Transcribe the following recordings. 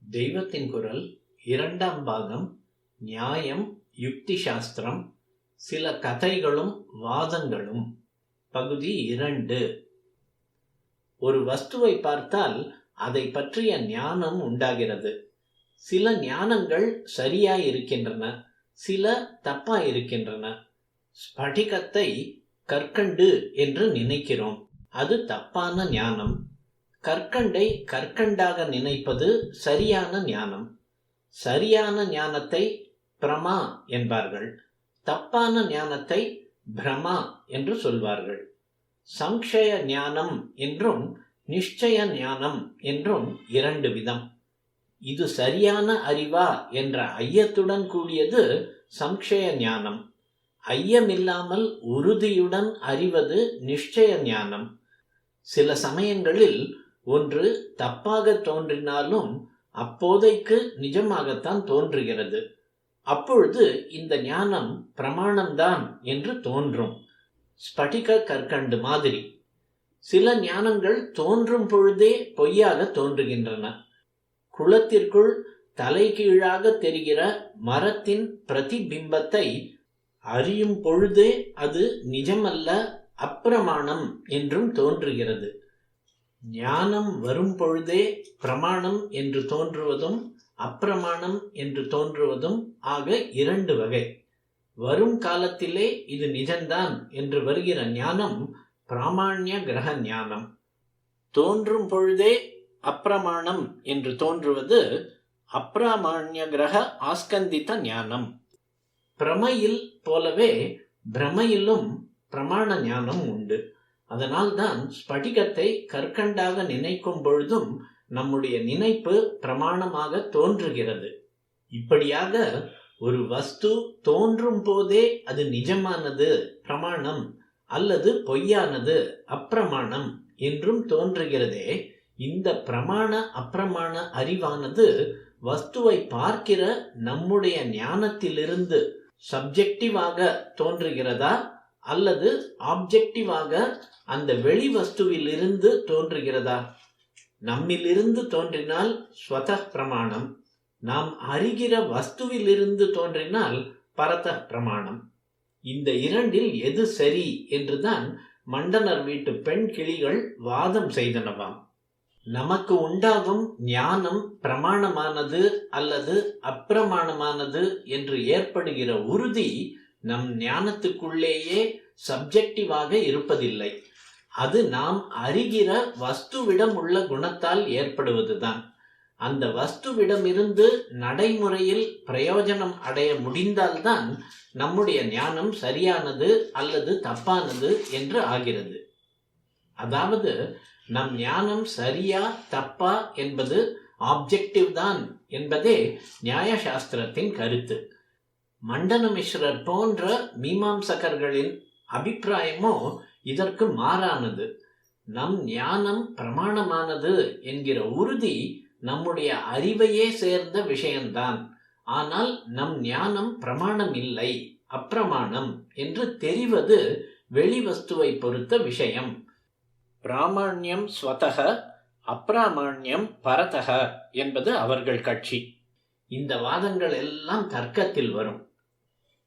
தெய்வத்தின் குரல் இரண்டாம் பாகம் நியாயம் யுக்தி சாஸ்திரம் சில கதைகளும் வாதங்களும் பகுதி 2. ஒரு வஸ்துவை பார்த்தால் அதை பற்றிய ஞானம் உண்டாகிறது. சில ஞானங்கள் சரியாயிருக்கின்றன, சில தப்பாயிருக்கின்றன. ஸ்படிகத்தை கற்கண்டு என்று நினைக்கிறோம், அது தப்பான ஞானம். கற்கண்டை கற்கண்டாக நினைப்பது சரியான ஞானம். சரியான ஞானத்தை பிரமா என்பார்கள், தப்பான ஞானத்தை பிரமா என்று சொல்வார்கள். சம்சய ஞானம் என்றும் நிச்சய ஞானம் என்றும் 2 விதம். இது சரியான அறிவா என்ற ஐயத்துடன் கூடியது சம்சய ஞானம். ஐயமில்லாமல் உறுதியுடன் அறிவது நிச்சய ஞானம். சில சமயங்களில் ஒன்று தப்பாக தோன்றினாலும் அப்போதைக்கு நிஜமாகத்தான் தோன்றுகிறது. அப்பொழுது இந்த ஞானம் பிரமாணம்தான் என்று தோன்றும். ஸ்படிக கற்கண்டு மாதிரி. சில ஞானங்கள் தோன்றும் பொழுதே பொய்யாக தோன்றுகின்றன. குளத்திற்குள் தலைகீழாக தெரிகிற மரத்தின் பிரதிபிம்பத்தை அறியும் பொழுதே அது நிஜமல்ல, அப்பிரமாணம் என்றும் தோன்றுகிறது. ஞானம் வரும் பொழுதே பிரமாணம் என்று தோன்றுவதும் அப்பிரமாணம் என்று தோன்றுவதும் ஆக 2 வகை. வரும் காலத்திலே இது நிஜம்தான் என்று வருகிற ஞானம் பிராமாண்ய கிரக ஞானம். தோன்றும் பொழுதே அப்பிரமாணம் என்று தோன்றுவது அப்பிராமாண்ய கிரக ஆஸ்கந்தித ஞானம். பிரமையில் போலவே பிரமையிலும் பிரமாண ஞானம் உண்டு. அதனால்தான் ஸ்படிகத்தை கற்கண்டாக நினைக்கும் பொழுதும் நம்முடைய நினைப்பு பிரமாணமாக தோன்றுகிறது. இப்படியாக ஒரு வஸ்து தோன்றும் போதே அது நிஜமானது பிரமாணம் அல்லது பொய்யானது அப்பிரமாணம் என்றும் தோன்றுகிறதே. இந்த பிரமாண அப்பிரமாண அறிவானது வஸ்துவை பார்க்கிற நம்முடைய ஞானத்திலிருந்து சப்ஜெக்டிவாக தோன்றுகிறதா அல்லது ஆப்ஜெக்டிவாக அந்த வெளி வஸ்துவில் இருந்து தோன்றுகிறதா? நம்மிலிருந்து தோன்றினால் ஸ்வத பிரமாணம், நாம் அறிகிற வஸ்துவிலிருந்து தோன்றினால் பரத பிரமாணம். இந்த 2இல் எது சரி என்றுதான் மண்டனர் வீட்டு பெண் கிளிகள் வாதம் செய்தனவாம். நமக்கு உண்டாகும் ஞானம் பிரமாணமானது அல்லது அப்பிரமாணமானது என்று ஏற்படுகிற உறுதி நம் ஞானத்துக்குள்ளேயே சப்ஜெக்டிவாக இருப்பதில்லை. அது நாம் அறிகிற வஸ்துவிடம் உள்ள குணத்தால் ஏற்படுவதுதான். அந்த வஸ்துவிடமிருந்து நடைமுறையில் பிரயோஜனம் அடைய முடிந்தால்தான் நம்முடைய ஞானம் சரியானது அல்லது தப்பானது என்று ஆகிறது. அதாவது நம் ஞானம் சரியா தப்பா என்பது ஆப்ஜெக்டிவ் தான் என்பதே நியாயசாஸ்திரத்தின் கருத்து. மண்டன மிஸ்ரர் போன்ற மீமாம்சகர்களின் அபிப்பிராயமோ இதற்கு மாறானது. நம் ஞானம் பிரமாணமானது என்கிற உறுதி நம்முடைய அறிவையே சேர்ந்த விஷயம்தான். ஆனால் நம் ஞானம் பிரமாணம் இல்லை, அப்பிரமாணம் என்று தெரிவது வெளிவஸ்துவை பொறுத்த விஷயம். பிராமாண்யம் ஸ்வதக, அப்பிராமாண்யம் பரதக என்பது அவர்கள் கட்சி. இந்த வாதங்கள் எல்லாம் தர்க்கத்தில் வரும்.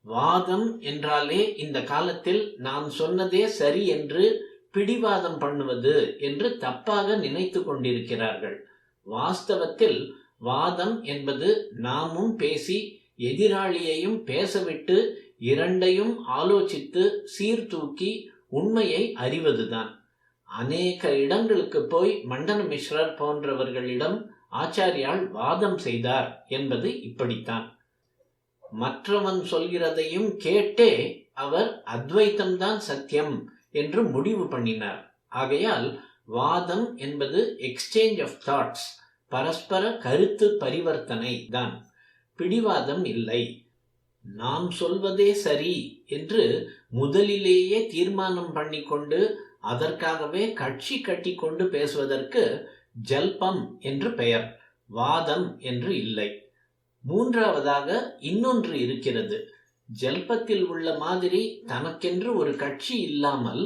வாதம் என்றாலே இந்த காலத்தில் நான் சொன்னதே சரி என்று பிடிவாதம் பண்ணுவது என்று தப்பாக நினைத்து கொண்டிருக்கிறார்கள். வாஸ்தவத்தில் வாதம் என்பது நாமும் பேசி எதிராளியையும் பேசவிட்டு 2ஐயும் ஆலோசித்து சீர்தூக்கி உண்மையை அறிவதுதான். அநேக இடங்களுக்கு போய் மண்டன மிஸ்ரர் போன்றவர்களிடம் ஆச்சாரியால் வாதம் செய்தார் என்பது இப்படித்தான். மற்றவன் சொல்கிறதையும் கேட்டே அவர் அத்வைத்தம்தான் சத்தியம் என்று முடிவு பண்ணினார். ஆகையால் வாதம் என்பது எக்ஸ்சேஞ்ச் ஆஃப் தாட்ஸ், பரஸ்பர கருத்து பரிவர்த்தனை தான், பிடிவாதம் இல்லை. நாம் சொல்வதே சரி என்று முதலிலேயே தீர்மானம் பண்ணிக்கொண்டு அதற்காகவே கட்சி கட்டி கொண்டு பேசுவதற்கு ஜல்பம் என்று பெயர், வாதம் என்று இல்லை. மூன்றாவதாக இன்னொன்று இருக்கிறது. ஜல்பத்தில் உள்ள மாதிரி தனக்கென்று ஒரு கட்சி இல்லாமல்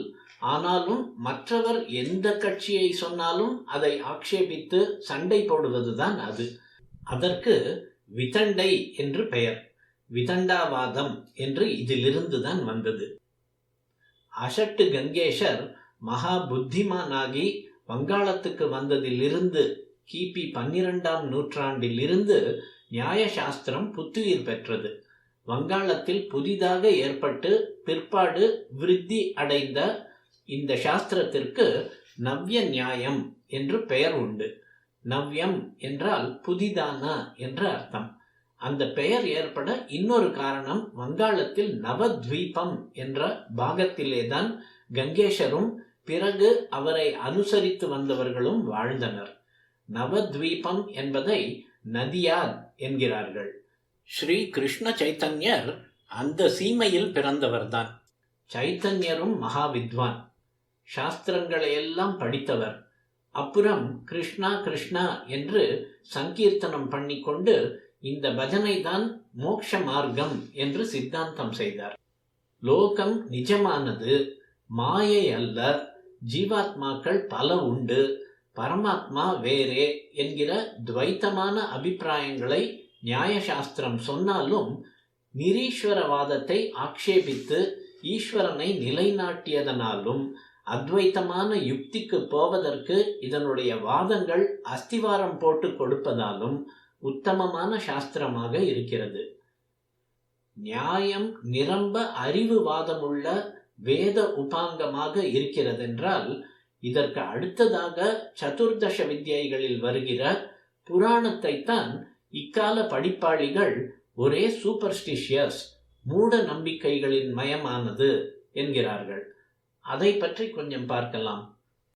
ஆனாலும் மற்றவர் எந்த கட்சியை சொன்னாலும் அதை ஆக்ஷேபித்து சண்டை போடுவதுதான் அது. அதற்கு விதண்டை என்று பெயர். விதண்டாவாதம் என்று இதிலிருந்துதான் வந்தது. அஷட்டு கங்கேஷர் மகா புத்திமானாகி வங்காளத்துக்கு வந்ததிலிருந்து கிபி 12ஆம் நூற்றாண்டில் இருந்து நியாயசாஸ்திரம் புத்துயிர் பெற்றது. வங்காளத்தில் புதிதாக ஏற்பட்டு பிற்பாடு விருத்தி அடைந்த இந்த சாஸ்திரத்திற்கு நவ்ய நியாயம் என்று பெயர் உண்டு. நவ்யம் என்றால் புதிதான என்று அர்த்தம். அந்த பெயர் ஏற்பட இன்னொரு காரணம், வங்காளத்தில் நவத்வீபம் என்ற பாகத்திலேதான் கங்கேஷரும் பிறகு அவரை அனுசரித்து வந்தவர்களும் வாழ்ந்தனர். நவத்வீபம் என்பதை நதியாத் என்கிறார்கள். ஸ்ரீ கிருஷ்ண சைத்தன்யர் அந்த சீமையில் பிறந்தவர்தான். சைத்தன்யரும் மகா வித்வான், சாஸ்திரங்களை எல்லாம் படித்தவர். அப்புறம் கிருஷ்ணா கிருஷ்ணா என்று சங்கீர்த்தனம் பண்ணிக்கொண்டு இந்த பஜனை தான் மோட்ச மார்க்கம் என்று சித்தாந்தம் செய்தார். லோகம் நிஜமானது, மாயை அல்ல, ஜீவாத்மாக்கள் பல உண்டு, பரமாத்மா வேறே என்கிற துவைத்தமான அபிப்பிராயங்களை நியாயசாஸ்திரம் சொன்னாலும் நிரீஸ்வரவாதத்தை ஆக்ஷேபித்து ஈஸ்வரனை நிலைநாட்டியதனாலும் அத்வைத்தமான யுக்திக்கு போவதற்கு இதனுடைய வாதங்கள் அஸ்திவாரம் போட்டு கொடுப்பதாலும் உத்தமமான சாஸ்திரமாக இருக்கிறது. நியாயம் நிரம்ப அறிவு வாதமுள்ள வேத உபாங்கமாக இருக்கிறதென்றால் இதற்கு அடுத்ததாக சதுர்தச வித்யைகளில் வருகிற புராணத்தை தான் இக்கால படிப்பாளிகள் ஒரே சூப்பர்ஸ்டிஷியஸ், மூட நம்பிக்கைகளின் மயமானது என்கிறார்கள். அதை பற்றி கொஞ்சம் பார்க்கலாம்.